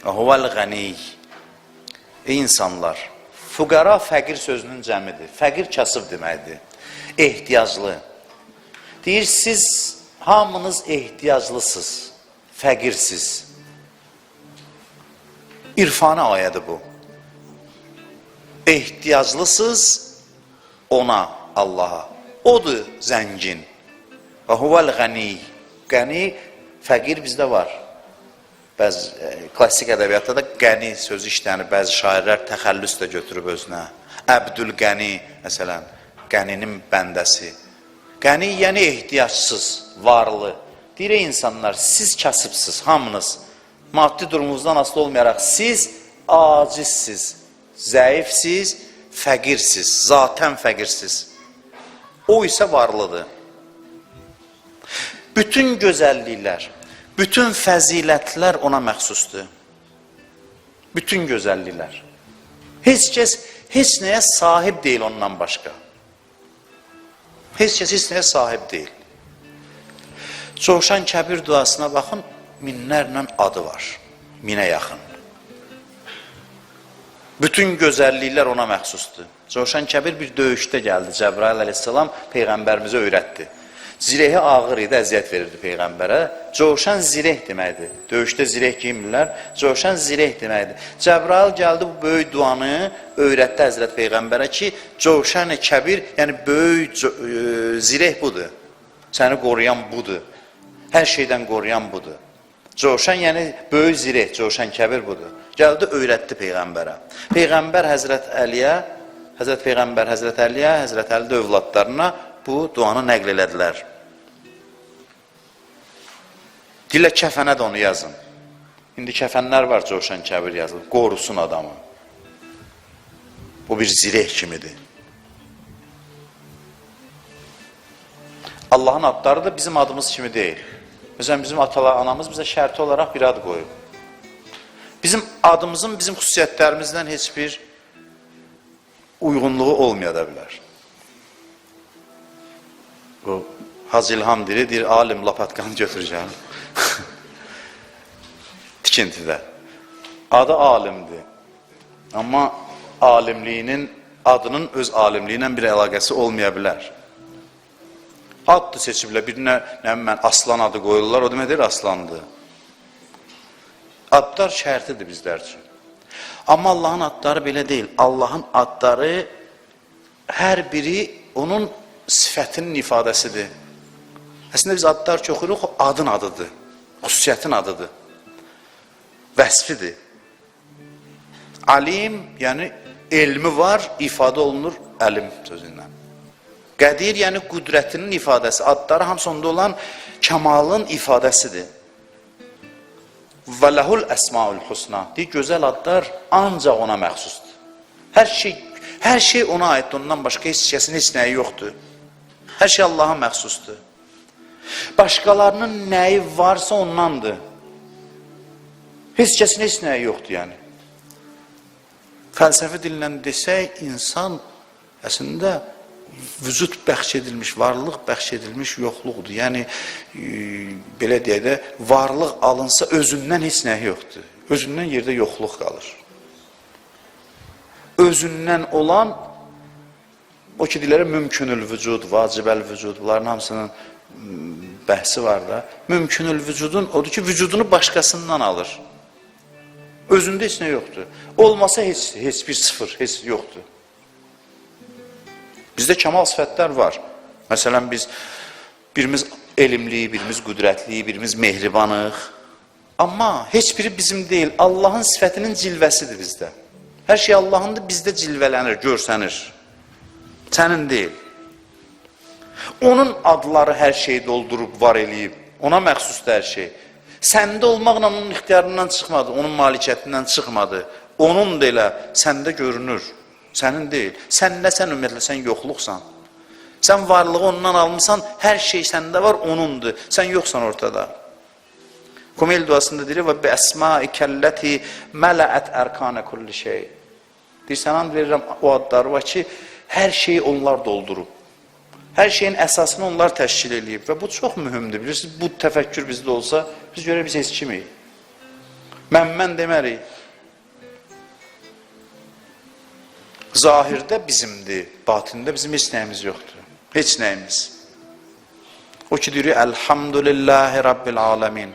Və huvəl qəniy. Ey insanlar, fuqara fəqir sözünün cəmidir. Fəqir kasıb deməkdir. Ehtiyaclı. Deyir, siz hamınız ehtiyaclısınız, fəqirsiz. İrfani ayədir bu. Ehtiyaclısınız ona, Allaha. Odur zəngin. Və huvəl qəniy. Qəni, fəqir bizdə var. Bəzi klassik ədəbiyyatda da qəni sözü işlənir. Bəzi şairlər təxəllüs də götürüb özünə. Əbdül qəni, məsələn, qəninin bəndəsi. Qəni, yəni ehtiyacsız, varlı. Deyir, insanlar, siz kasıbsınız, hamınız. Maddi durumunuzdan asılı olmayaraq, siz acizsiz, zəifsiz, fəqirsiz, zatən fəqirsiz. O isə varlıdır. Bütün gözəlliklər, bütün fəzilətlər ona məxsusdur. Bütün gözəlliklər. Heç kəs heç nəyə sahib deyil ondan başqa. Heç kəs heç nəyə sahib deyil. Coşan Kəbir duasına baxın, minlərlə adı var. Minə yaxın. Bütün gözəlliklər ona məxsusdur. Coşan Kəbir bir döyüşdə gəldi. Cəbrail əleyhissalam Peyğəmbərimizə öyrətdi. Zirehi ağır idi, əziyyət verirdi Peyğəmbərə. Coşan zireh deməkdir. Döyüşdə zireh giymirlər. Coşan zireh deməkdir. Cəbrail gəldi bu böyük duanı öyrətdi Həzrət Peyğəmbərə ki, Coşan Kəbir, yəni böyük zireh budur. Səni qoruyan budur. Hər şeydən qoruyan budur. Coşan, yəni böyük zireh, Coşan Kəbir budur. Gəldi, öyrətdi Peyğəmbərə. Peyğəmbər Həzrət Əliyə, Həzrət Peyğəmbər Həzrət Əliyə, Həzrət Əli də övladlarına bu duanı nəql elədilər. Dilə kəfənə də onu yazın. İndi kəfənlər var, Coşan Kəbir yazılır. Qorusun adamı. Bu bir zireh kimidir. Allahın adları da bizim adımız kimi deyil. Məsələn, bizim atalar, anamız bizə şərti olaraq bir ad qoyub. Bizim adımızın, bizim xüsusiyyətlərimizdən heç bir uyğunluğu olmaya da bilər. O, Hacı İlham deyir, alim lapatkanı götüreceğim. Tikintidə. Adı alimdir. Amma alimliyinin, adının öz alimliyinə bir əlaqəsi olmaya bilər. Addır seçiblər, birinə mən aslan adı qoyurlar, o deməkdir aslandır. Adlar şərtidir bizlər üçün. Amma Allahın adları belə deyil. Allahın adları hər biri onun sifətinin ifadəsidir. Əslində biz adlar çox yox, adın adıdır. Xüsusiyyətin adıdır. Vəsfidir. Alim, yəni elmi var, ifadə olunur əlim sözündən. Qədir, yəni qüdrətinin ifadəsi. Adları hamısı onda olan kəmalın ifadəsidir. Və ləhul əsmaul husna. Deyir, gözəl adlar ancaq ona məxsusdur. Hər şey ona aiddir, ondan başqa heç kəsin heç nəyi yoxdur. Hər şey Allaha məxsusdur. Başqalarının nəyi varsa ondandır. Heç kəsin heç nəyi yoxdur, yəni. Fəlsəfi dillə desək, insan əslində vücud bəxş edilmiş, varlıq bəxş edilmiş yoxluqdur. Yəni, belə deyək də, varlıq alınsa özündən heç nəyi yoxdur. Özündən yerdə yoxluq qalır. Özündən olan, o ki, deyilərə mümkünül vücud, vacibəl vücud, bunların hamısının bəhsi var da. Mümkünül vücudun, odur ki, vücudunu başqasından alır. Özündə heç nə yoxdur. Olmasa heç bir sıfır, heç yoxdur. Bizdə kəmal sifətlər var. Məsələn, birimiz elmliyik, birimiz qüdrətliyik, birimiz mehribanıq. Amma heç biri bizim deyil, Allahın sifətinin cilvəsidir bizdə. Hər şey Allahındır, bizdə cilvələnir, görsənir. Sənin deyil. Onun adları hər şeyi doldurub, var eləyib. Ona məxsusdur hər şey. Səndə olmaqla onun ixtiyarından çıxmadı, onun malikiyyətindən çıxmadı. Onun da elə səndə görünür. Sənin deyil. Sən nə sən ümumiyyətlə, sən yoxluqsan. Sən varlığı ondan almışsan, hər şey səndə var, onundur. Sən yoxsan ortada. Kumeyl duasında deyir, və bi-əsmaikəlləti mələət ərkanə kulli şey. Deyir, sən and verirəm o adları var ki, hər şeyi onlar doldurub. Hər şeyin əsasını onlar təşkil edib və bu çox mühümdür. Bilirsiniz, bu təfəkkür bizdə olsa, biz görək biz heç kimik. Mən demərik. Zahirdə bizimdir, batində bizim heç nəyimiz yoxdur. Heç nəyimiz. O ki deyir, Elhamdülillahi Rabbil Alamin.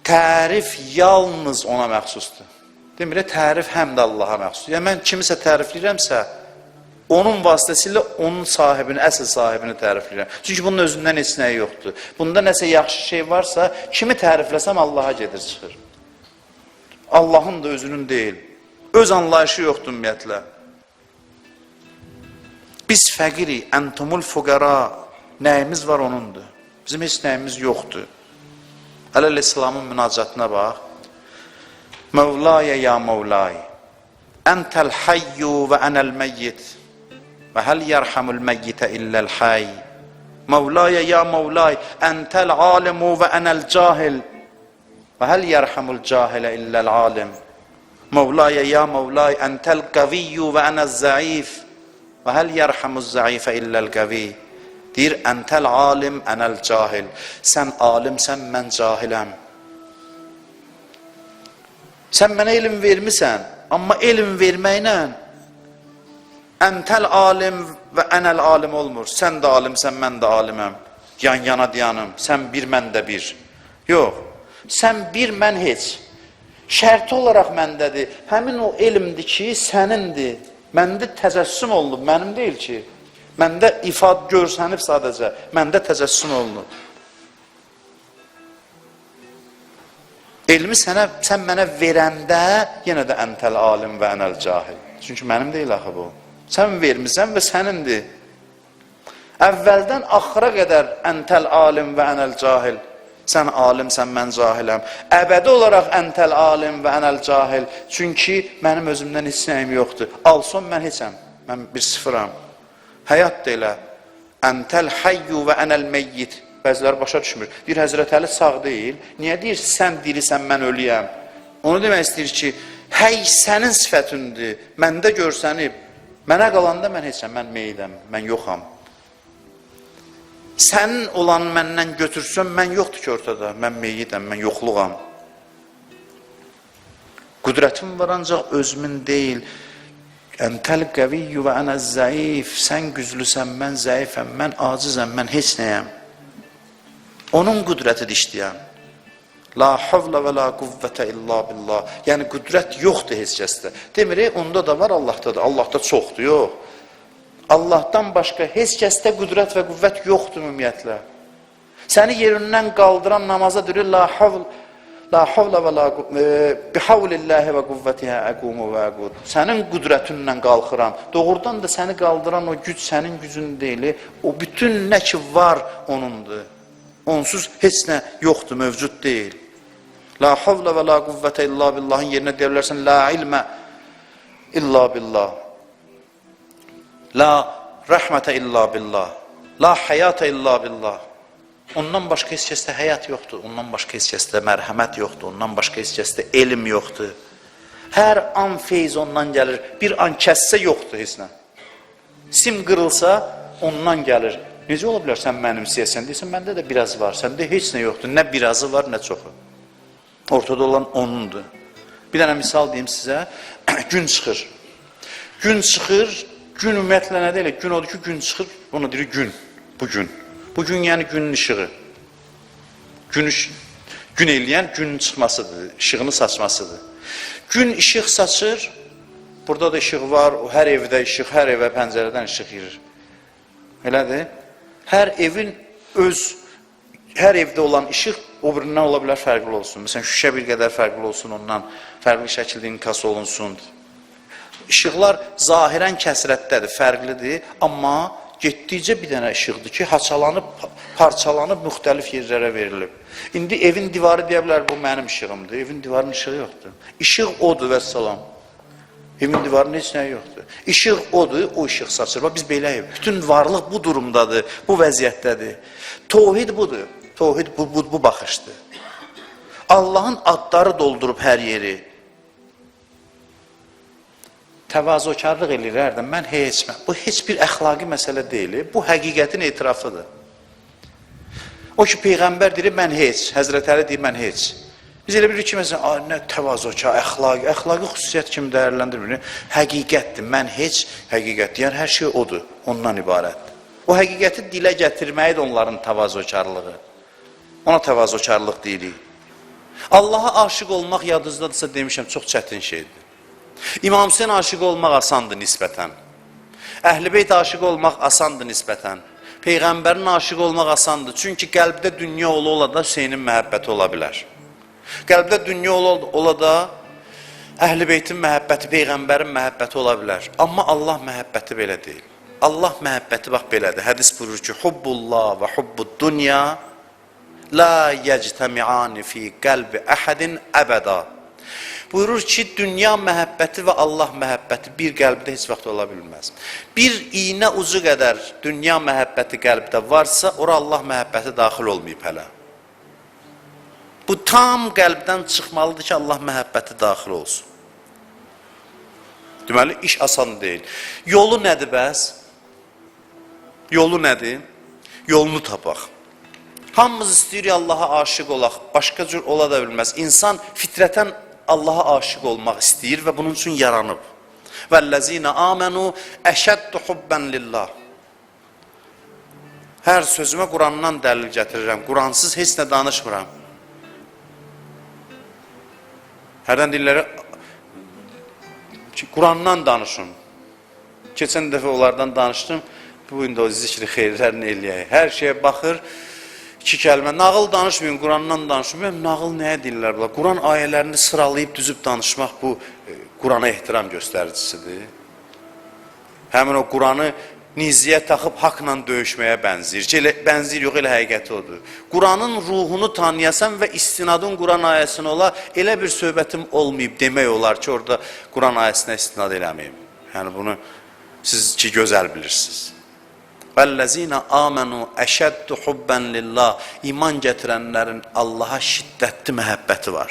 Tərif yalnız ona məxsusdur. Demir, tərif həm də Allaha məxsusdur. Yəni, mən kimisə tərifləyirəmsə, onun vasitəsilə onun sahibini, əsl sahibini tərifləyirəm. Çünki bunun özündən heç nəyi yoxdur. Bunda nəsə yaxşı şey varsa, kimi tərifləsəm Allaha gedir, çıxır. Allahın da özünün deyil. Öz anlayışı yoxdur ümumiyyətlə. Biz fəqirik, əntumul fuqara, nəyimiz var onundur. Bizim heç nəyimiz yoxdur. Ələl-İslamın münacatına bax. Mevlaya ya Mevlay, entəl hayyu və ənəl məyyit və həl yərhamul məyyitə illəl hay. Mevlaya ya Mevlay, entəl alimu və ənəl cahil və həl yərhamul cahilə illəl alim. Mevlaya ya Mevlay, entəl qaviyyu və ənəl zəif və həl yərhamul zəifə illəl qavi. Deyir, entəl alim, ənəl cahil. Sən alimsən, mən cahiləm. Sən mənə elm vermisən, amma elm verməklə entəl alim və ənəl alim olmur. Sən də alimsən, mən də aliməm. Yan-yana diyanım, sən bir, mən də bir. Yox, sən bir, mən heç. Şərti olaraq məndədir. Həmin o elmdir ki, sənindir. Məndə təcəssüm olunub, mənim deyil ki. Məndə ifad görsənib sadəcə, məndə təcəssüm olunub. Elmi sən mənə verəndə, yenə də entəl alim və ənəl cahil. Çünki mənim deyil axı bu. Sən vermirsən və sənindir. Əvvəldən axıra qədər entəl alim və ənəl cahil. Sən alimsən, mən cahiləm. Əbədi olaraq entəl alim və ənəl cahil. Çünki mənim özümdən heç nəyim yoxdur. Alson mən heçəm, mən bir sıfıram. Həyat da elə. Entəl hayyu və ənəl məyyit. Bəziləri başa düşmür. Deyir, Həzrət Əli sağ deyil. Niyə deyir, sən dirisən, mən ölüyəm? Onu demək istəyir ki, həy sənin sifətindir, məndə görsənib. Mənə qalanda mən heçəm, mən meydəm, mən yoxam. Sənin olanı məndən götürsən, mən yoxdur ki ortada, mən meydəm, mən yoxluğam. Qüdrətim var ancaq özümün deyil. Entəl qəviyyü və ənə zəif. Sən güclüsən, mən zəifəm, mən acizəm, mən heç nəyəm. Onun qüdrətidir işləyən. La havlə və la quvvətə illa billah. Yəni, qüdrət yoxdur heç kəsdə. Demir, onda da var, Allahda da. Allahda çoxdur, yox. Allahdan başqa heç kəsdə qüdrət və qüvvət yoxdur ümumiyyətlə. Səni yerindən qaldıran namaza deyir, la havlə və la bihavlillahi və quvvətihə əqumu və əqud. Sənin qüdrətinlə qalxıram. Doğrudan da səni qaldıran o güc sənin gücün deyil. O bütün nə ki var onundur. Onsuz heç nə yoxdur, mövcud deyil. La havlə və la quvvətə illa billahın yerinə deyirlərsən, la ilmə illa billah. La rəhmətə illa billah. La həyatə illa billah. Ondan başqa heç kəsdə həyat yoxdur, ondan başqa heç kəsdə mərhəmət yoxdur, ondan başqa heç kəsdə elm yoxdur. Hər an feyz ondan gəlir, bir an kəssə yoxdur heç nə. Sim qırılsa ondan gəlir. Necə ola bilər, sən mənimsəyəsən deyirsən, məndə də biraz var, səndə heç nə yoxdur, nə birazı var, nə çoxu. Ortada olan onundur. Bir dənə misal deyim sizə, gün çıxır. Gün çıxır, gün ümumiyyətlə nə deyil, gün odur ki, gün çıxır, ona deyir gün, bu gün. Bu gün yəni günün işığı. Gün eləyən günün çıxmasıdır, işığını saçmasıdır. Gün işıq saçır, burada da işıq var, hər evdə işıq, hər evə pəncərədən işıq girir. Elədir? Hər evin hər evdə olan işıq o birindən ola bilər fərqli olsun. Məsələn, şüşə bir qədər fərqli olsun, ondan fərqli şəkildə inkas olunsun. İşıqlar zahirən kəsrətdədir, fərqlidir, amma getdikcə bir dənə işıqdır ki, haçalanıb, parçalanıb, müxtəlif yerlərə verilib. İndi evin divarı deyə bilər, bu mənim işığımdır. Evin divarının işığı yoxdur. İşıq odur və salam. Evin divarının heç nəyi yoxdur. İşıq odur, o işıq saçır. Biz beləyik. Bütün varlıq bu durumdadır, bu vəziyyətdədir. Tohid budur. Tohid bu baxışdır. Allahın adları doldurub hər yeri. Təvazökarlıq eləyir hərdən, mən heç. Bu heç bir əxlaqi məsələ deyil. Bu həqiqətin etirafıdır. O ki, Peyğəmbər deyir, mən heç. Həzrət Əli deyir, mən heç. Biz elə bilirik ki, məsələn, nə təvazökar, əxlaqi xüsusiyyət kimi dəyərləndirir. Həqiqətdir, mən heç həqiqət deyən hər şey odur, ondan ibarətdir. O həqiqəti dilə gətirməyi də onların təvazökarlığı. Ona təvazökarlıq deyirik. Allaha aşiq olmaq yadınızdadırsa demişəm, çox çətin şeydir. İmam Hüseyin aşiq olmaq asandır nisbətən. Əhl-i Beyt aşiq olmaq asandır nisbətən. Peyğəmbərin aşiq olmaq asandır. Çünki qəlbdə dünya ola da Hüseynin məhəbbəti ola bilər. Qəlbdə dünya ola da Əhl-i Beytin məhəbbəti, Peyğəmbərin məhəbbəti ola bilər. Amma Allah məhəbbəti belə deyil. Allah məhəbbəti bax belədir. Hədis buyurur ki, Hubbullah və hubbud dünya la yectemi'ani fi qəlbi əhədin əbəda. Buyurur ki, dünya məhəbbəti və Allah məhəbbəti bir qəlbdə heç vaxt ola bilməz. Bir iynə ucu qədər dünya məhəbbəti qəlbdə varsa, ora Allah məhəbbəti daxil olmayıb hələ. Bu tam qəlbdən çıxmalıdır ki, Allah məhəbbəti daxil olsun. Deməli, iş asan deyil. Yolu nədir bəs? Yolu nədir? Yolunu tapaq. Hamımız istəyir Allaha aşiq olaq, başqa cür ola da bilməz. İnsan fitrətən Allaha aşiq olmaq istəyir və bunun üçün yaranıb. Vəllezina amenu əşəddu hubban lillah. Hər sözümə Qurandan dəlil gətirirəm. Quransız heç nə danışmıram. Hərdən dilləri Qurandan danışın. Keçən dəfə onlardan danışdım. Bu gün də o zikri xeyirlərini eləyək. Hər şeyə baxır. 2 kəlmə. Nağıl danışmayın, Qurandan danışmayın. Nağıl nəyə deyirlər? Quran ayələrini sıralayıb düzüb danışmaq bu Qurana ehtiram göstəricisidir. Həmin o Quranı nizziyə taxıb haqla döyüşməyə bənzir. Bənzir yox, elə həqiqəti odur. Quranın ruhunu tanıyasan və istinadın Quran ayəsinə ola, elə bir söhbətim olmayıb demək olar ki, orada Quran ayəsinə istinad eləməyim. Yəni bunu siz ki, gözəl bilirsiniz. Vəllezina amenu əşəddu hubban lillah. İman gətirənlərin Allaha şiddətli məhəbbəti var.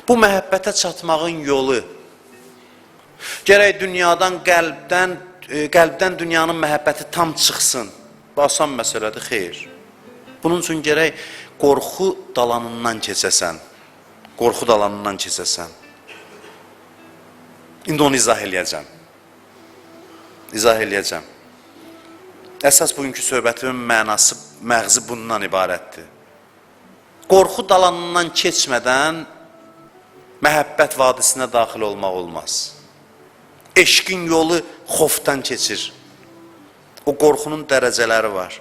Bu məhəbbətə çatmağın yolu gərək dünyadan, qəlbdən dünyanın məhəbbəti tam çıxsın. Bu asan məsələdir, xeyr. Bunun üçün gərək qorxu dalanından keçəsən. Qorxu dalanından keçəsən. İndi onu izah eləyəcəm. İzah eləyəcəm. Əsas bugünkü söhbətimin mənası, məğzi bundan ibarətdir. Qorxu dalanından keçmədən məhəbbət vadisinə daxil olmaq olmaz. Eşqin yolu xofdan keçir. O qorxunun dərəcələri var.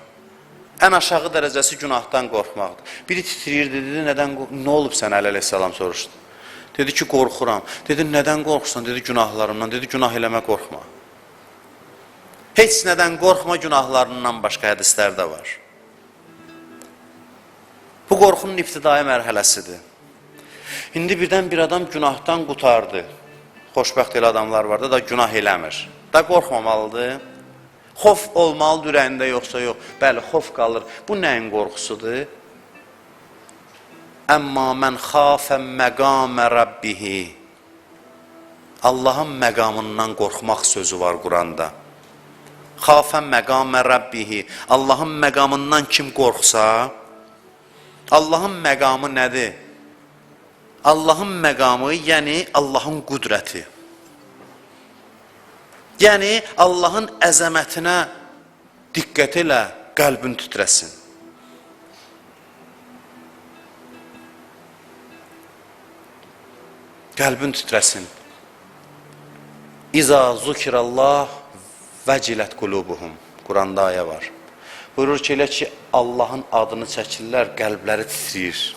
Ən aşağı dərəcəsi günahdan qorxmaqdır. Biri titriyir, dedi, nə olub sən, əleyhissalam soruşdu. Dedi ki, qorxuram. Dedi, nədən qorxursan? Dedi, günahlarımdan. Dedi, günah eləmə, qorxma. Heç nədən qorxma, günahlarından başqa hədislər də var. Bu qorxunun ibtidai mərhələsidir. İndi birdən bir adam günahdan qutardı. Xoşbəxt elə adamlar var da günah eləmir. Da qorxmamalıdır. Xof olmalıdır ürəyində yoxsa yox. Bəli, xof qalır. Bu nəyin qorxusudur? Əmmə mən xafə məqamə Rabbihi. Allahın məqamından qorxmaq sözü var Quranda. Xafə məqamə Rabbihi. Allahın məqamından kim qorxsa, Allahın məqamı nədir? Allahın məqamı, yəni Allahın qüdrəti. Yəni Allahın əzəmətinə diqqət elə, qəlbin titrəsin. Qəlbin titrəsin. İza zukirallah vəcilət qulubuhum. Quranda ayə var. Buyurur ki, elə ki, Allahın adını çəkirlər, qəlbləri titriyir.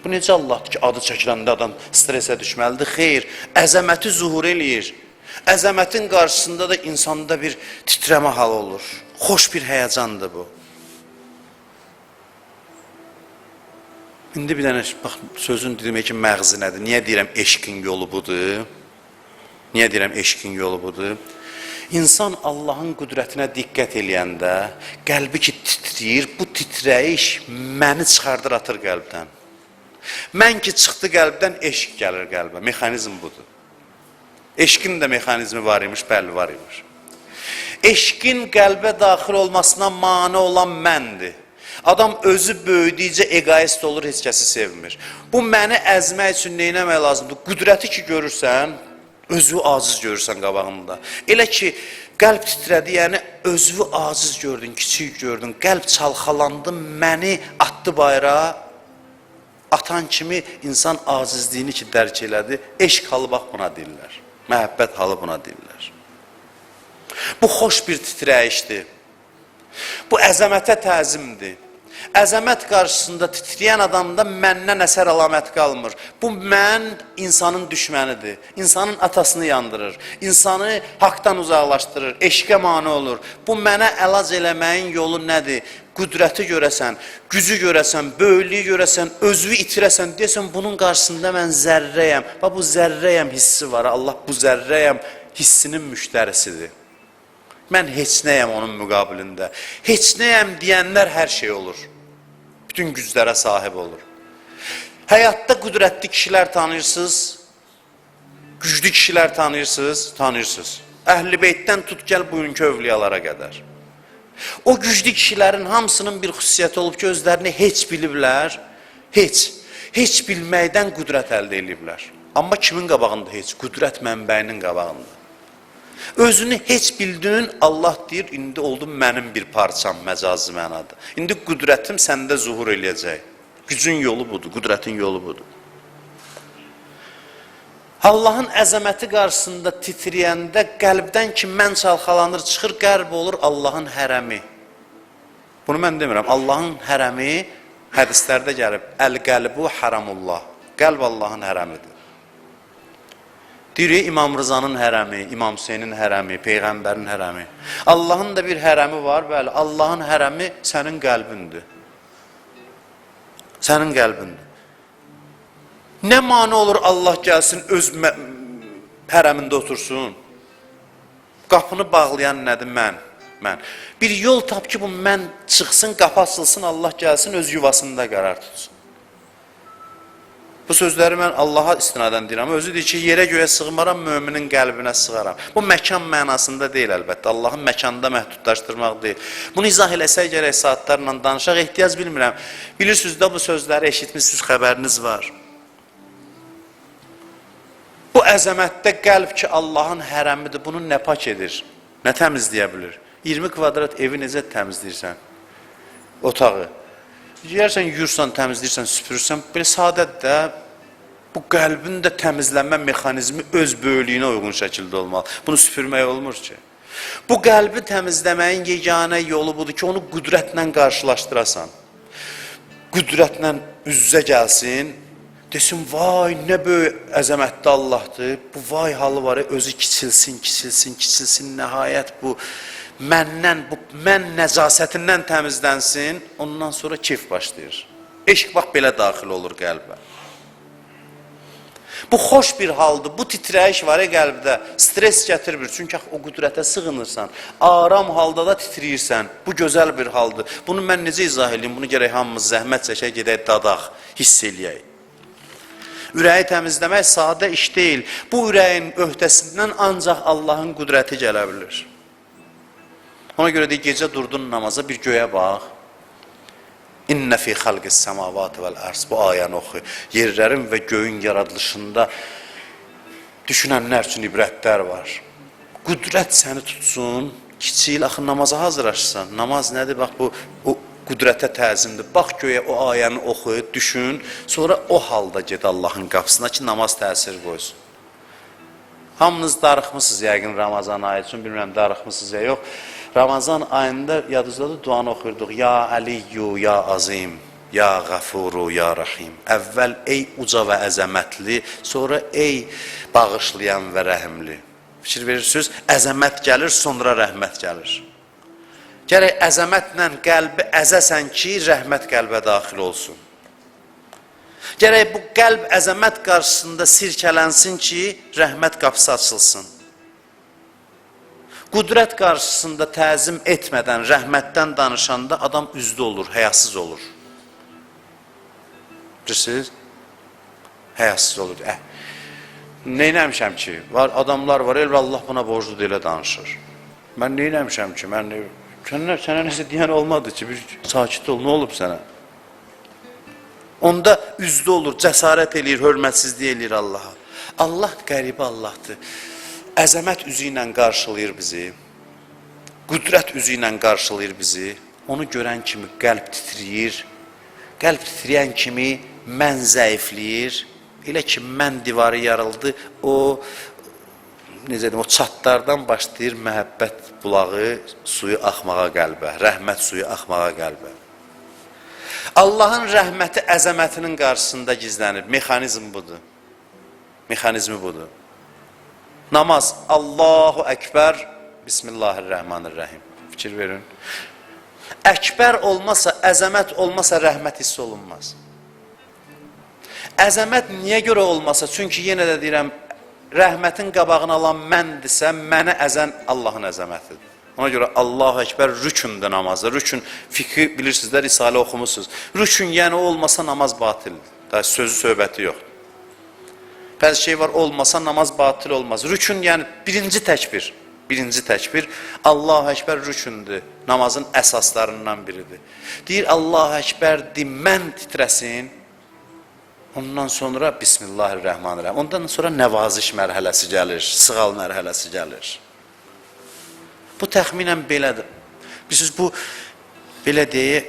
Bu necə Allahdır ki, adı çəkiləndə adam stresə düşməlidir? Xeyr, əzəməti zuhur eləyir. Əzəmətin qarşısında da insanda bir titrəmə hal olur. Xoş bir həyəcandır bu. İndi bir dənə, bax, sözün demək ki, məğzi nədir? Niyə deyirəm eşqin yolu budur? Niyə deyirəm eşqin yolu budur? İnsan Allahın qüdrətinə diqqət eləyəndə, qəlbi ki titriyir, bu titrəyiş məni çıxardır, atır qəlbdən. Mən ki çıxdı qəlbdən, eşq gəlir qəlbə. Mexanizm budur. Eşqin də mexanizmi var imiş, bəli var imiş. Eşqin qəlbə daxil olmasına mane olan məndir. Adam özü böyüdükcə egoist olur, heç kəsi sevmir. Bu məni əzmək üçün neynəmək lazımdır? Qüdrəti ki görürsən, özü aciz görürsən qabağında. Elə ki, qəlb titrədi, yəni özü aciz gördün, kiçik gördün, qəlb çalxalandı, məni atdı bayrağa. Atan kimi insan acizliyini ki dərk elədi, eşq halı bax buna deyirlər. Məhəbbət halı buna deyirlər. Bu xoş bir titrəyişdir. Bu əzəmətə təzimdir. Əzəmət qarşısında titrəyən adamda məndən əsər əlamət qalmır. Bu mən insanın düşmənidir. İnsanın atasını yandırır. İnsanı haqdan uzaqlaşdırır. Eşqə mane olur. Bu mənə əlac eləməyin yolu nədir? Qüdrəti görəsən, gücü görəsən, böyüklüyü görəsən, özünü itirəsən, deyəsən bunun qarşısında mən zərrəyəm. Bax bu zərrəyəm hissi var. Allah bu zərrəyəm hissinin müştərisidir. Mən heç nəyəm onun müqabilində. Heç nəyəm deyənlər hər şey olur. Bütün güclərə sahib olur. Həyatda qüdrətli kişilər tanıyırsınız, güclü kişilər tanıyırsınız. Əhl-i Beytdən tut gəl bugünkü övliyalara qədər. O güclü kişilərin hamısının bir xüsusiyyəti olub ki, özlərini heç biliblər, heç bilməkdən qüdrət əldə ediblər. Amma kimin qabağında heç? Qüdrət mənbəyinin qabağında. Özünü heç bildin, Allah deyir, indi oldum mənim bir parçam, məcazi mənada. İndi qüdrətim səndə zuhur eləyəcək. Gücün yolu budur, qüdrətin yolu budur. Allahın əzəməti qarşısında titriyəndə qəlbdən ki, mən çalxalanır, çıxır, qəlb olur Allahın hərəmi. Bunu mən demirəm, Allahın hərəmi hədislərdə gəlib, əl-qəlbu haramullah. Qəlb Allahın hərəmidir. Deyir, İmam Rızanın hərəmi, İmam Hüseynin hərəmi, Peyğəmbərin hərəmi. Allahın da bir hərəmi var, bəli, Allahın hərəmi sənin qəlbindir. Sənin qəlbindir. Nə mane olur Allah gəlsin, öz hərəmində otursun? Qapını bağlayan nədir? Mən. Bir yol tap ki, bu mən çıxsın, qapı açılsın, Allah gəlsin, öz yuvasında qərar tutsun. Bu sözləri mən Allaha istinadən deyirəm. Özü deyir ki, yerə göyə sığmaram, müminin qəlbinə sığaram. Bu məkan mənasında deyil əlbəttə. Allahın məkanda məhdudlaşdırmaq deyil. Bunu izah eləsək gərək saatlarla danışaq, ehtiyac bilmirəm. Bilirsiniz də bu sözləri eşitmişsiniz, xəbəriniz var. Bu əzəmətdə qəlb ki, Allahın hərəmidir, bunu nə pak edir, nə təmizləyə bilir? 20 kvadrat evi necə təmizləyirsən? Otağı. Yersən, yursan, təmizləyirsən, süpürürsən, belə sadədir də, bu qəlbin də təmizlənmə mexanizmi öz böyülüyünə uyğun şəkildə olmalı. Bunu süpürmək olmur ki. Bu qəlbi təmizləməyin yeganə yolu budur ki, onu qüdrətlə qarşılaşdırasan. Qüdrətlə üz-üzə gəlsin, desin, vay, nə böyük əzəmətli Allahdır, bu vay halı var, özü kiçilsin, nəhayət bu məndən, bu mən nəzasətindən təmizlənsin, ondan sonra keyf başlayır. Eşq bax belə daxil olur qəlbə. Bu xoş bir haldır, bu titrəyiş var qəlbdə, stres gətirmir, çünki o qüdrətə sığınırsan, aram halda da titriyirsən, bu gözəl bir haldır. Bunu mən necə izah edeyim, bunu gərək hamımız zəhmət çəkək, gedək dadaq, hiss eləyək. Ürəyi təmizləmək sadə iş deyil, bu ürəyin öhdəsindən ancaq Allahın qüdrəti gələ bilir. Ona görə də gecə durdun namaza, bir göyə bax. İnnə fi xalqis səmavatı vəl-ərs. Bu ayəni oxu. Yerlərin və göyün yaradılışında düşünənlər üçün ibrətlər var. Qüdrət səni tutsun, kiçik, axı namaza hazırlaşırsan. Namaz nədir? Bax, bu qüdrətə təzimdir. Bax göyə o ayəni oxu, düşün, sonra o halda ged Allahın qapısına ki, namaz təsir qoysun. Hamınız darıxmısınız yəqin Ramazan ayı üçün, bilmirəm darıxmısınız ya yox. Ramazan ayında yadınızdadır, duanı oxuyurduq. Ya Aliyyu, ya Azim, ya Qafuru, ya Rahim. Əvvəl ey uca və əzəmətli, sonra ey bağışlayan və rəhimli. Fikir verirsiniz, əzəmət gəlir, sonra rəhmət gəlir. Gərək əzəmətlə qəlbi əzəsən ki, rəhmət qəlbə daxil olsun. Gərək bu qəlb əzəmət qarşısında sirkələnsin ki, rəhmət qapısı açılsın. Qüdrət qarşısında təzim etmədən, rəhmətdən danışanda adam üzdü olur, həyasız olur. Bilirsiniz? Həyasız olur. Neynəmişəm ki? Adamlar var, elbə Allah buna borcludur, elə danışır. Mən neynəmişəm ki? Mən Sənə nəsə deyən olmadı ki, bir sakit ol, nə olub sənə? Onda üzdə olur, cəsarət eləyir, hörmətsizlik eləyir Allaha. Allah qəribə Allahdır. Əzəmət üzü ilə qarşılayır bizi. Qüdrət üzü ilə qarşılayır bizi. Onu görən kimi qəlb titriyir. Qəlb titriyən kimi mən zəifləyir. Elə ki, mən divarı yarıldı, o necə deyim, o çatlardan başlayır məhəbbət bulağı suyu axmağa qəlbə, rəhmət suyu axmağa qəlbə. Allahın rəhməti əzəmətinin qarşısında gizlənir. Mexanizm budur. Mexanizmi budur. Namaz, Allahu Əkbər, Bismillahirrahmanirrahim. Fikir verin. Əkbər olmasa, əzəmət olmasa rəhmət hiss olunmaz. Əzəmət niyə görə olmasa? Çünki yenə də deyirəm, rəhmətin qabağını alan məndirsə, mənə əzən Allahın əzəmətidir. Ona görə Allahu Əkbər rükündür namazda. Rükün fikri bilirsiniz də, Risalə oxumusunuz. Rükün yəni olmasa namaz batildir. Daha sözü söhbəti yoxdur. Bəzi şey var, olmasa namaz batil olmaz. Rükün yəni birinci təkbir. Birinci təkbir Allahu Əkbər rükündür. Namazın əsaslarından biridir. Deyir Allahu Əkbər mən titrəsin. Ondan sonra Bismillahirrahmanirrahim. Ondan sonra nəvaziş mərhələsi gəlir, sığal mərhələsi gəlir. Bu təxminən belədir. Bilirsiniz, bu belə deyə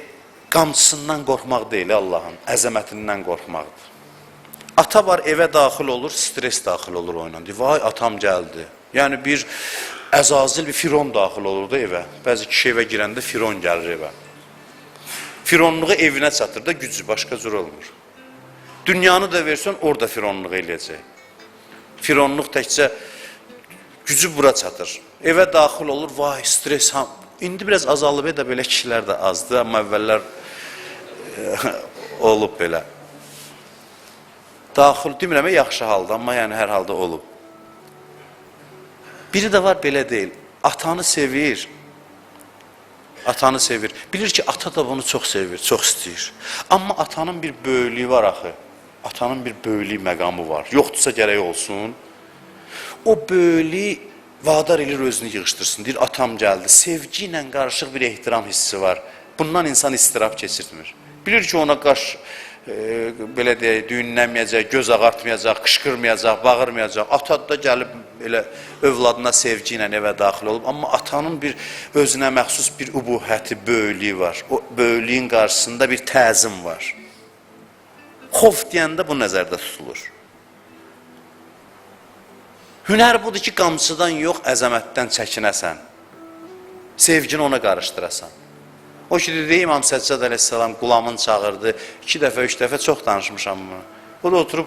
qamçısından qorxmaq deyil Allahın, əzəmətindən qorxmaqdır. Ata var, evə daxil olur, stres daxil olur oyla. Deyir, vay atam gəldi. Yəni bir əzazil, bir firon daxil olur da evə. Bəzi kişi evə girəndə firon gəlir evə. Fironluğu evinə çatır da gücü, başqa cür olmur. Dünyanı da versən, orada fironluq eləyəcək. Fironluq təkcə gücü bura çatır. Evə daxil olur, vay, stres. İndi biraz azalıb da belə kişilər də azdır, amma əvvəllər olub belə. Daxil, demirəm, yaxşı halda, amma yəni hər halda olub. Biri də var, belə deyil. Atanı sevir. Atanı sevir. Bilir ki, ata da bunu çox sevir, çox istəyir. Amma atanın bir böyüklüyü var axı. Atanın bir böyüklük məqamı var. Yoxdursa gərək olsun. O böyüklüyü vadar edir, özünü yığışdırsın. Deyir, atam gəldi. Sevgi ilə qarışıq bir ehtiram hissi var. Bundan insan istirab keçirtmir. Bilir ki, ona belə deyək, düyünlənməyəcək, göz ağartmayacaq, qışqırmayacaq, bağırmayacaq. Ata da gəlib elə övladına sevgi ilə evə daxil olub. Amma atanın bir özünə məxsus bir übuhəti, böyüklüyü var. O böyüklüyün qarşısında bir təzim var. Xof deyəndə bu nəzərdə tutulur. Hünər budur ki, qamçıdan yox, əzəmətdən çəkinəsən. Sevgini ona qarışdırasan. O ki, dedi, İmam Səccad əleyhissalam qulamın çağırdı. 2 dəfə, 3 dəfə çox danışmışam bunu. O da oturub,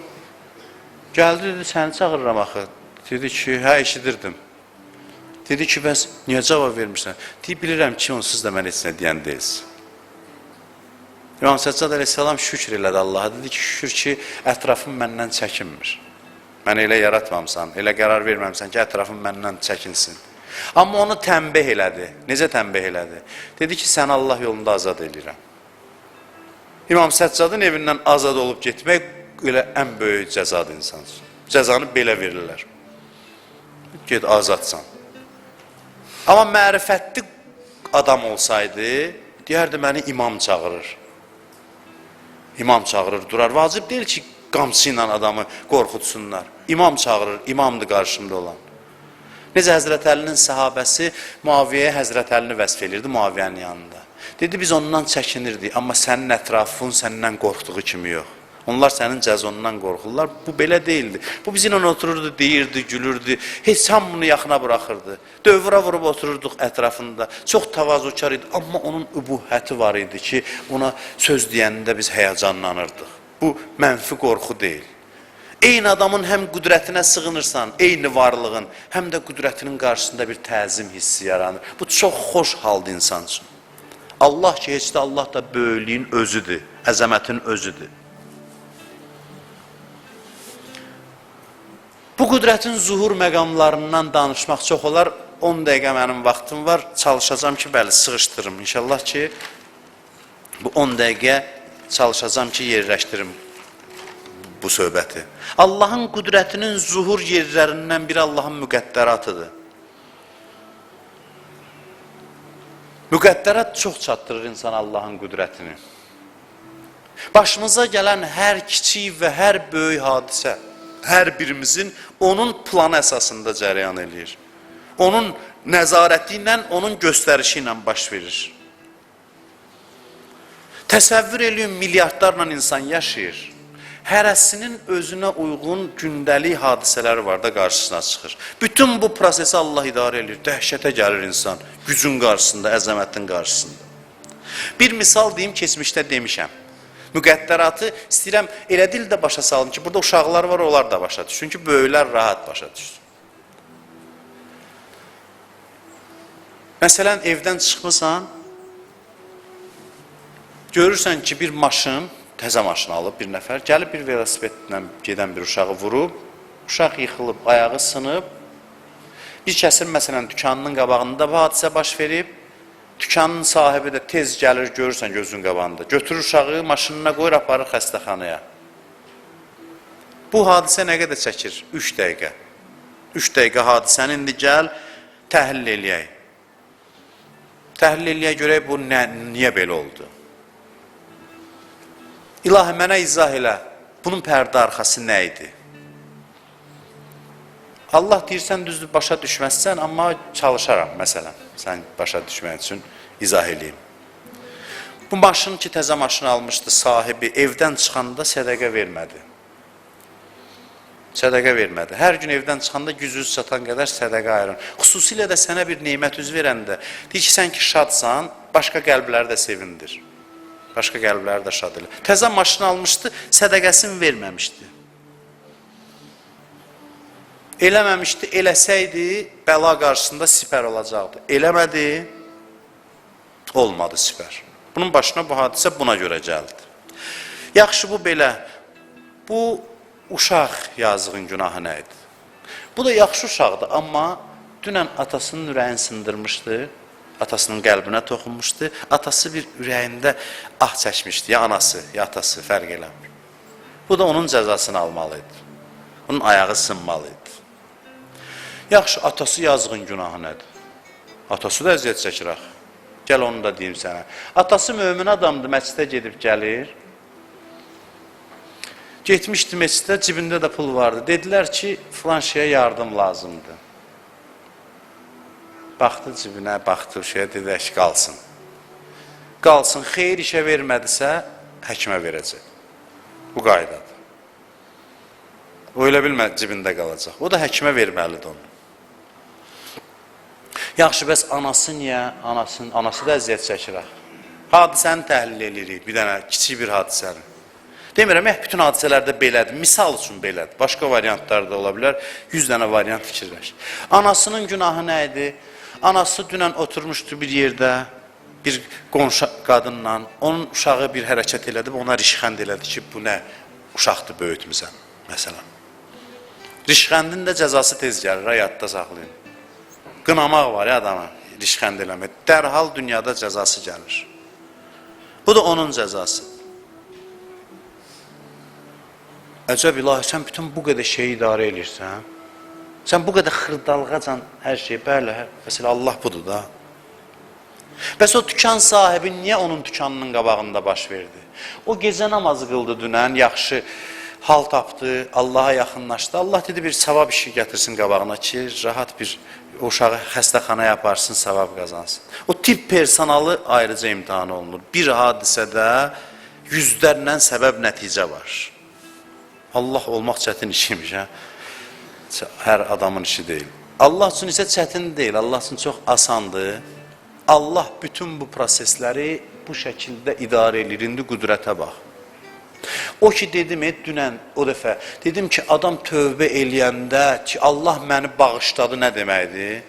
gəldi, dedi, səni çağırıram axı. Dedi ki, hə, eşidirdim. Dedi ki, bəs niyə cavab vermirsən? Deyib, bilirəm ki, onsuz da mən heç nə deyən deyilsin. İmam Səccad əleyhissalam şükür elədi Allaha. Dedi ki, şükür ki, ətrafım məndən çəkinmir. Mən elə yaratmamsan, elə qərar verməmsən ki, ətrafım məndən çəkinsin. Amma onu tənbih elədi. Necə tənbih elədi? Dedi ki, sən Allah yolunda azad eləyirəm. İmam Səccadın evindən azad olub getmək elə ən böyük cəzadır insansın. Cəzanı belə verirlər. Get, azadsan. Amma mərifətli adam olsaydı, deyərdi, məni imam çağırır. İmam çağırır, durar. Vacib deyil ki, qamçı ilə adamı qorxutsunlar. İmam çağırır, imamdır qarşımda olan. Necə Həzrət Əlinin səhabəsi Muaviyyəyə Həzrət Əlini vəsf edirdi Muaviyyənin yanında. Dedi, biz ondan çəkinirdik, amma sənin ətrafın səndən qorxduğu kimi yox. Onlar sənin cəzonundan qorxurlar. Bu belə deyildi. Bu bizimlə otururdu, deyirdi, gülürdü. Heç hamını yaxına buraxırdı. Dövrə vurub otururduq ətrafında. Çox təvazökar idi, amma onun übuhəti var idi ki, ona söz deyəndə biz həyəcanlanırdıq. Bu mənfi qorxu deyil. Eyni adamın həm qüdrətinə sığınırsan, eyni varlığın, həm də qüdrətinin qarşısında bir təzim hissi yaranır. Bu çox xoş haldır insan üçün. Allah ki, heç də Allah da böyüklüyün özüdür, əzəmətin özüdür. Bu qüdrətin zuhur məqamlarından danışmaq çox olar. 10 dəqiqə mənim vaxtım var. Çalışacağım ki, bəli, sığışdırım. İnşallah ki, bu 10 dəqiqə çalışacağım ki, yerləşdirim bu söhbəti. Allahın qüdrətinin zuhur yerlərindən biri Allahın müqəddəratıdır. Müqəddərat çox çatdırır insana Allahın qüdrətini. Başımıza gələn hər kiçik və hər böyük hadisə, hər birimizin onun planı əsasında cərəyan edir. Onun nəzarəti ilə, onun göstərişi ilə baş verir. Təsəvvür eləyin, milyardlarla insan yaşayır. Hərəsinin özünə uyğun gündəlik hadisələri var da qarşısına çıxır. Bütün bu prosesi Allah idarə edir. Dəhşətə gəlir insan gücün qarşısında, əzəmətin qarşısında. Bir misal deyim, keçmişdə demişəm. Müqəddəratı istəyirəm elə dildə başa salım ki, burada uşaqlar var, onlar da başa düşsün ki, böyüklər rahat başa düşsün. Məsələn, evdən çıxmısan, görürsən ki, bir maşın, təzə maşın alıb bir nəfər, gəlib bir velosipedlə gedən bir uşağı vurub, uşaq yıxılıb, ayağı sınıb, bir kəsir məsələn dükanının qabağında bu hadisə baş verib, dükanın sahibi də tez gəlir, görürsən gözün qabağında, götürür uşağı, maşınına qoyur, aparır xəstəxanaya. Bu hadisə nə qədər çəkir? 3 dəqiqə. 3 dəqiqə hadisəni indi gəl, təhlil eləyək. Təhlil eləyək görək bu niyə belə oldu? İlahi, mənə izah elə, bunun pərdə arxası nə idi? Allah deyirsən, düzdür, başa düşməzsən, amma çalışaram, məsələn, sən başa düşmək üçün izah eləyim. Bu maşın ki, təzə maşın almışdı sahibi, evdən çıxanda sədəqə vermədi. Sədəqə vermədi. Hər gün evdən çıxanda gücünüz çatan qədər sədəqə ayırın. Xüsusilə də sənə bir neymət üz verəndə, deyir ki, sən ki, şadsan, başqa qəlbləri də sevindir. Başqa qəlbləri də şad elə. Təzə maşın almışdı, sədəqəsini verməmişdi. Eləməmişdi, eləsəydi, bəla qarşısında sipər olacaqdı. Eləmədi, olmadı sipər. Bunun başına bu hadisə buna görə gəldi. Yaxşı, bu belə. Bu uşaq yazığın günahı nə idi? Bu da yaxşı uşaqdır, amma dünən atasının ürəyini sındırmışdı, atasının qəlbinə toxunmuşdu, atası bir ürəyində ah çəkmişdi, ya anası, ya atası, fərq eləmir. Bu da onun cəzasını almalıydı, onun ayağı sınmalıydı. Yaxşı, atası yazığın günahı nədir? Atası da əziyyət çəkir axı. Gəl onu da deyim sənə. Atası mömin adamdır, məscidə gedib gəlir. Getmişdi məscidə, cibində də pul vardı. Dedilər ki, filan şeyə yardım lazımdır. Baxdı cibinə, baxdı şeyə, dedi ki, qalsın. Qalsın, xeyir işə vermədisə, həkimə verəcək. Bu qaydadır. O elə bilmədi, cibində qalacaq. O da həkimə verməlidir onu. Yaxşı, bəs anası niyə? Anası da əziyyət çəkir. Hadisəni təhlil edirik, bir dənə kiçik bir hadisəni. Demirəm, bütün hadisələrdə belədir, misal üçün belədir. Başqa variantlar da ola bilər, 100 dənə variant fikirləş. Anasının günahı nə idi? Anası dünən oturmuşdu bir yerdə, bir qonşu qadınla, onun uşağı bir hərəkət elədi, ona rişxənd elədi ki, bu nə uşaqdır, böyütmüsən, məsələn. Rişxəndin də cəzası tez gəlir, həyatda saxlayın. Qınamaq var ya adamı, rişxənd eləmək. Dərhal dünyada cəzası gəlir. Bu da onun cəzası. Əcəb ilahi, sən bütün bu qədər şeyi idarə edirsən, sən bu qədər xırdalğacan hər şey, bəli, məsələ Allah budur da. Bəs o dükan sahibi niyə onun dükanının qabağında baş verdi? O gecə namazı qıldı dünən, yaxşı hal tapdı, Allaha yaxınlaşdı. Allah dedi bir savab işi gətirsin qabağına ki, rahat bir uşağı xəstəxanaya aparsın, savab qazansın. O tip personalı ayrıca imtihan olunur. Bir hadisədə yüzlərlə səbəb nəticə var. Allah olmaq çətin işiymiş, hə? Hər adamın işi deyil. Allah üçün isə çətin deyil, Allah üçün çox asandır. Allah bütün bu prosesləri bu şəkildə idarə edir, indi qüdrətə bax. O ki dedim, dünən o dəfə, dedim ki adam tövbə eləyəndə ki Allah məni bağışladı nə deməkdir?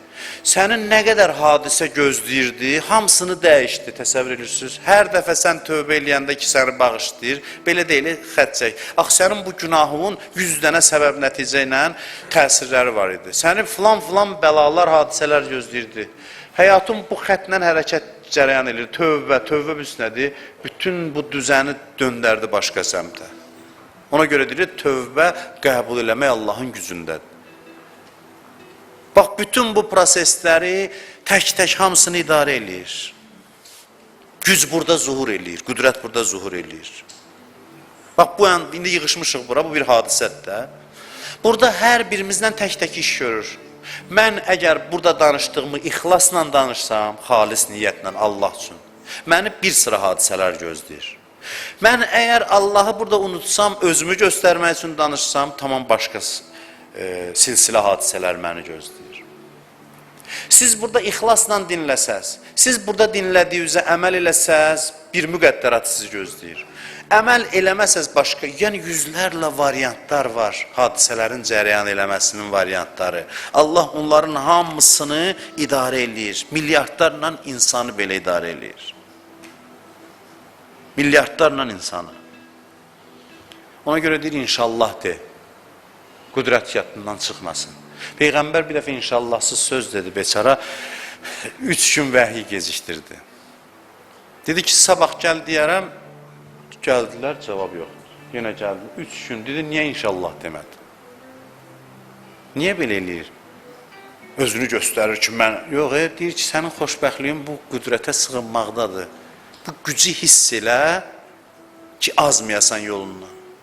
Sənin nə qədər hadisə gözləyirdi, hamısını dəyişdi, təsəvvür edirsiniz. Hər dəfə sən tövbə eləyəndə ki səni bağışlayır, belə deyil, xət çək. Ax sənin bu günahının 100 dənə səbəb nəticə ilə təsirləri var idi. Səni filan bəlalar, hadisələr gözləyirdi. Həyatın bu xətlə hərəkət cərəyan edir. Tövbə biz nədir? Bütün bu düzəni döndərdi başqa səmtə. Ona görə deyir, tövbə qəbul eləmək Allahın gücündədir. Bax, bütün bu prosesləri tək-tək hamısını idarə edir. Güc burada zuhur eləyir, qüdrət burada zuhur eləyir. Bax, bu indi yığışmışıq bura, bu bir hadisədir də. Burada hər birimizdən tək-tək iş görür. Mən əgər burada danışdığımı ixlasla danışsam, xalis niyyətlə Allah üçün, məni bir sıra hadisələr gözləyir. Mən əgər Allahı burada unutsam, özümü göstərmək üçün danışsam, tamam başqa silsilə hadisələr məni gözləyir. Siz burada ixlasla dinləsəz, siz burada dinlədiyinizə əməl eləsəz, bir müqəddərat sizi gözləyir. Əməl eləməsəz başqa, yəni yüzlərlə variantlar var, hadisələrin cərəyan eləməsinin variantları. Allah onların hamısını idarə eləyir, milyardlarla insanı belə idarə eləyir. Milyardlarla insanı. Ona görə deyir, inşallah de, qüdrət yadından çıxmasın. Peyğəmbər bir dəfə inşallahsız söz dedi, beçara 3 gün vəhiy gecikdirdi. Dedi ki, sabah gəl deyərəm, gəldilər, cavab yoxdur. Yenə gəldi, 3 gün dedi, niyə inşallah demədi? Niyə belə eləyir? Özünü göstərir ki, mən, yox, deyir ki, sənin xoşbəxtliyin bu qüdrətə sığınmaqdadır. Bu gücü hiss elə ki, azmayasan yolundan.